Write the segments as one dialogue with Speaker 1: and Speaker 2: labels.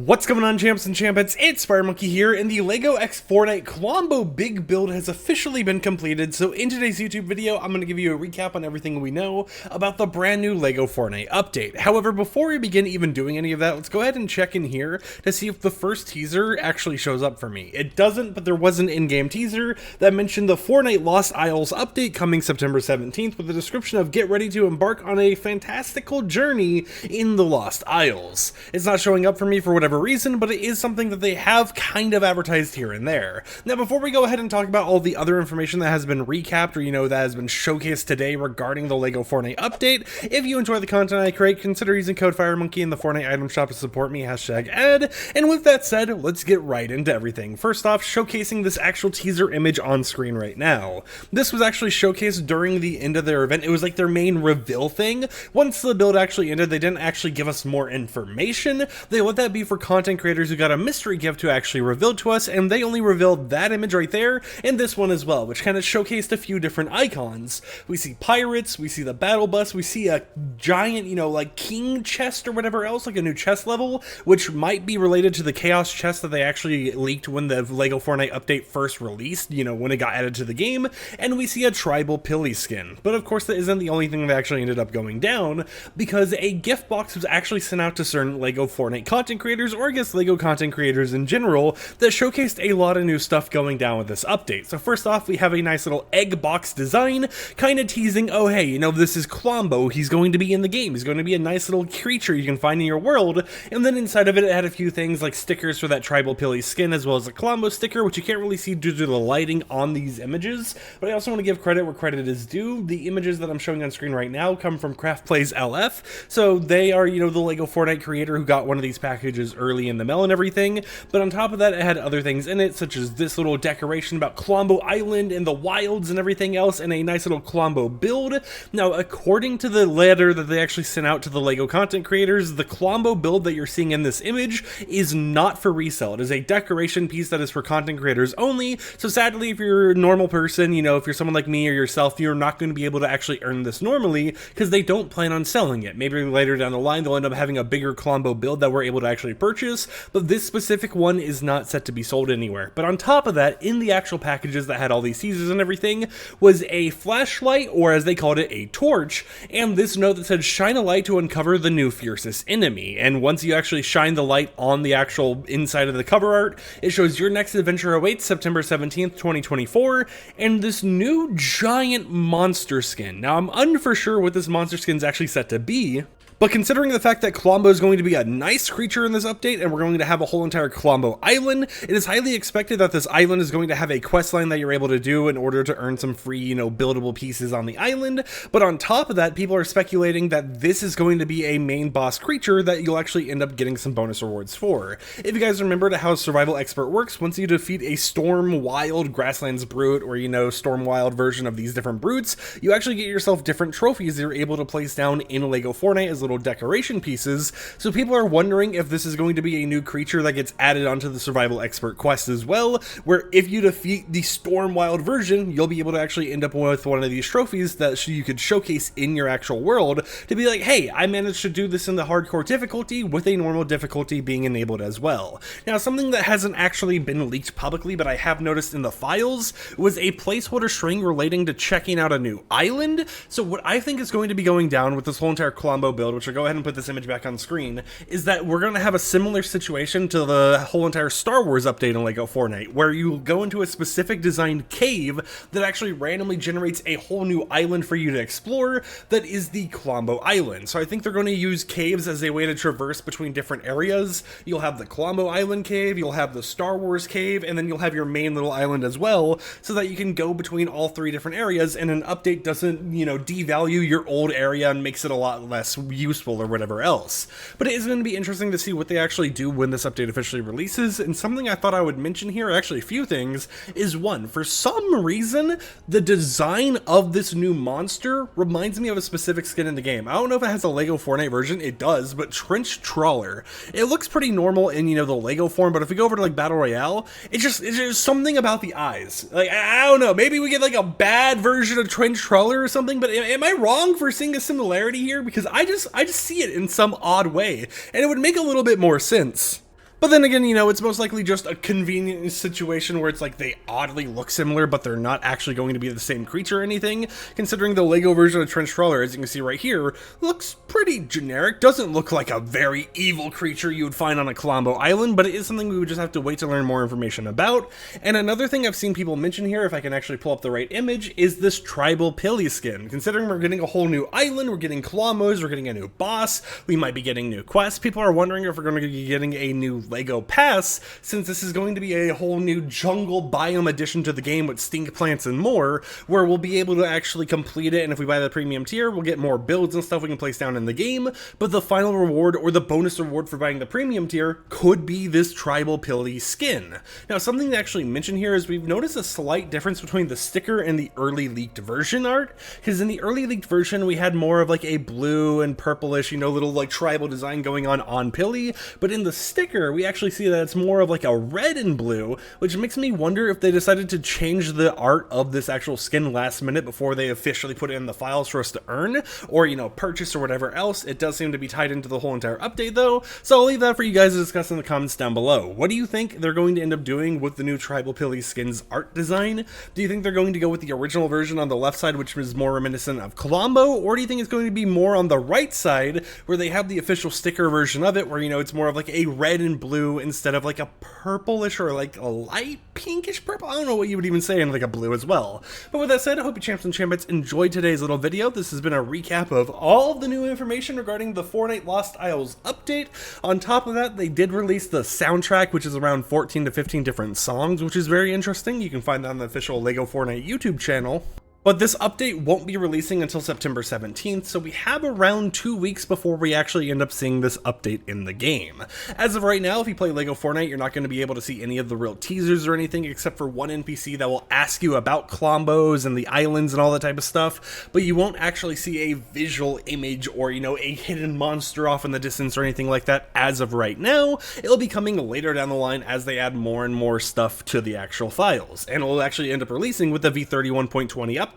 Speaker 1: What's going on, champs and champettes? It's FireMonkey here, and the LEGO X Fortnite Colombo Big Build has officially been completed. So in today's YouTube video, I'm going to give you a recap on everything we know about the brand new LEGO Fortnite update. However, before we begin even doing any of that, let's go ahead and check in here to see if the first teaser actually shows up for me. It doesn't, but there was an in-game teaser that mentioned the Fortnite Lost Isles update coming September 17th with a description of get ready to embark on a fantastical journey in the Lost Isles. It's not showing up for me for whatever reason, but it is something that they have kind of advertised here and there. Now, before we go ahead and talk about all the other information that has been recapped or, that has been showcased today regarding the LEGO Fortnite update, if you enjoy the content I create, consider using code FireMonkey in the Fortnite item shop to support me, #ad. And with that said, let's get right into everything. First off, showcasing this actual teaser image on screen right now. This was actually showcased during the end of their event. It was like their main reveal thing. Once the build actually ended, they didn't actually give us more information. They let that be for content creators who got a mystery gift to actually reveal to us, and they only revealed that image right there and this one as well, which kind of showcased a few different icons. We see pirates, we see the battle bus, we see a giant, like king chest or whatever else, like a new chest level, which might be related to the chaos chest that they actually leaked when the LEGO Fortnite update first released, when it got added to the game, and we see a tribal pilly skin. But of course that isn't the only thing that actually ended up going down, because a gift box was actually sent out to certain LEGO Fortnite content creators, or I guess LEGO content creators in general, that showcased a lot of new stuff going down with this update. So first off, we have a nice little egg box design, kind of teasing, oh hey, this is Colombo, he's going to be in the game, he's going to be a nice little creature you can find in your world, and then inside of it, it had a few things like stickers for that tribal pilly skin, as well as a Colombo sticker, which you can't really see due to the lighting on these images, but I also want to give credit where credit is due. The images that I'm showing on screen right now come from Craft Plays LF, so they are, the LEGO Fortnite creator who got one of these packages early in the mail and everything, but on top of that, it had other things in it, such as this little decoration about Colombo Island and the wilds and everything else, and a nice little Colombo build. Now, according to the letter that they actually sent out to the LEGO content creators, the Colombo build that you're seeing in this image is not for resale. It is a decoration piece that is for content creators only, so sadly, if you're a normal person, if you're someone like me or yourself, you're not going to be able to actually earn this normally, because they don't plan on selling it. Maybe later down the line, they'll end up having a bigger Colombo build that we're able to actually purchase, but this specific one is not set to be sold anywhere. But on top of that, in the actual packages that had all these teasers and everything, was a flashlight, or as they called it, a torch, and this note that said, shine a light to uncover the new fiercest enemy. And once you actually shine the light on the actual inside of the cover art, it shows your next adventure awaits September 17th, 2024, and this new giant monster skin. Now, I'm for sure what this monster skin is actually set to be, but considering the fact that Colombo is going to be a nice creature in this update, and we're going to have a whole entire Colombo Island, it is highly expected that this island is going to have a quest line that you're able to do in order to earn some free, buildable pieces on the island. But on top of that, people are speculating that this is going to be a main boss creature that you'll actually end up getting some bonus rewards for. If you guys remember how Survival Expert works, once you defeat a Storm Wild Grasslands Brute, or Storm Wild version of these different brutes, you actually get yourself different trophies that you're able to place down in LEGO Fortnite as little decoration pieces. So people are wondering if this is going to be a new creature that gets added onto the Survival Expert quest as well, where if you defeat the Storm Wild version, you'll be able to actually end up with one of these trophies that you could showcase in your actual world to be like, hey, I managed to do this in the hardcore difficulty with a normal difficulty being enabled as well. Now, something that hasn't actually been leaked publicly, but I have noticed in the files, was a placeholder string relating to checking out a new island. So what I think is going to be going down with this whole entire Colombo build, which I'll go ahead and put this image back on screen, is that we're going to have a similar situation to the whole entire Star Wars update in LEGO Fortnite, where you go into a specific designed cave that actually randomly generates a whole new island for you to explore that is the Colombo Island. So I think they're going to use caves as a way to traverse between different areas. You'll have the Colombo Island cave, you'll have the Star Wars cave, and then you'll have your main little island as well, so that you can go between all three different areas, and an update doesn't, devalue your old area and makes it a lot less useful or whatever else. But it is going to be interesting to see what they actually do when this update officially releases, and something I thought I would mention here, actually a few things, is one, for some reason, the design of this new monster reminds me of a specific skin in the game. I don't know if it has a LEGO Fortnite version, it does, but Trench Trawler. It looks pretty normal in, the LEGO form, but if we go over to like Battle Royale, it's just something about the eyes. Like, I don't know, maybe we get like a bad version of Trench Trawler or something, but am I wrong for seeing a similarity here? Because I just see it in some odd way, and it would make a little bit more sense. But then again, you know, it's most likely just a convenient situation where it's like they oddly look similar, but they're not actually going to be the same creature or anything, considering the LEGO version of Trench Trawler, as you can see right here, looks pretty generic. Doesn't look like a very evil creature you would find on a Colombo Island, but it is something we would just have to wait to learn more information about. And another thing I've seen people mention here, if I can actually pull up the right image, is this tribal Pilly skin. Considering we're getting a whole new island, we're getting Colombos, we're getting a new boss, we might be getting new quests. People are wondering if we're going to be getting a new LEGO pass, since this is going to be a whole new jungle biome addition to the game with stink plants and more, where we'll be able to actually complete it, and if we buy the premium tier, we'll get more builds and stuff we can place down in the game, but the final reward or the bonus reward for buying the premium tier could be this tribal Pilly skin. Now, something to actually mention here is we've noticed a slight difference between the sticker and the early leaked version art, because in the early leaked version, we had more of like a blue and purplish, you know, little like tribal design going on Pilly, but in the sticker, we actually see that it's more of like a red and blue, which makes me wonder if they decided to change the art of this actual skin last minute before they officially put it in the files for us to earn, or, you know, purchase or whatever else. It does seem to be tied into the whole entire update though, so I'll leave that for you guys to discuss in the comments down below. What do you think they're going to end up doing with the new tribal Pilly skin's art design? Do you think they're going to go with the original version on the left side, which is more reminiscent of Colombo, or do you think it's going to be more on the right side, where they have the official sticker version of it, where, you know, it's more of like a red and blue instead of like a purplish or like a light pinkish purple? I don't know what you would even say in like a blue as well. But with that said, I hope you champs and champettes enjoyed today's little video. This has been a recap of all of the new information regarding the Fortnite Lost Isles update. On top of that, they did release the soundtrack, which is around 14 to 15 different songs, which is very interesting. You can find that on the official LEGO Fortnite YouTube channel. But this update won't be releasing until September 17th, so we have around 2 weeks before we actually end up seeing this update in the game. As of right now, if you play LEGO Fortnite, you're not going to be able to see any of the real teasers or anything, except for one NPC that will ask you about Colombos and the islands and all that type of stuff, but you won't actually see a visual image or, you know, a hidden monster off in the distance or anything like that as of right now. It'll be coming later down the line as they add more and more stuff to the actual files, and it'll actually end up releasing with the V31.20 update,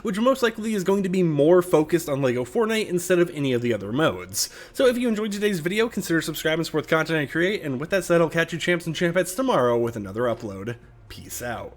Speaker 1: which most likely is going to be more focused on LEGO Fortnite instead of any of the other modes. So if you enjoyed today's video, consider subscribing to support the content I create, and with that said, I'll catch you champs and champettes tomorrow with another upload. Peace out.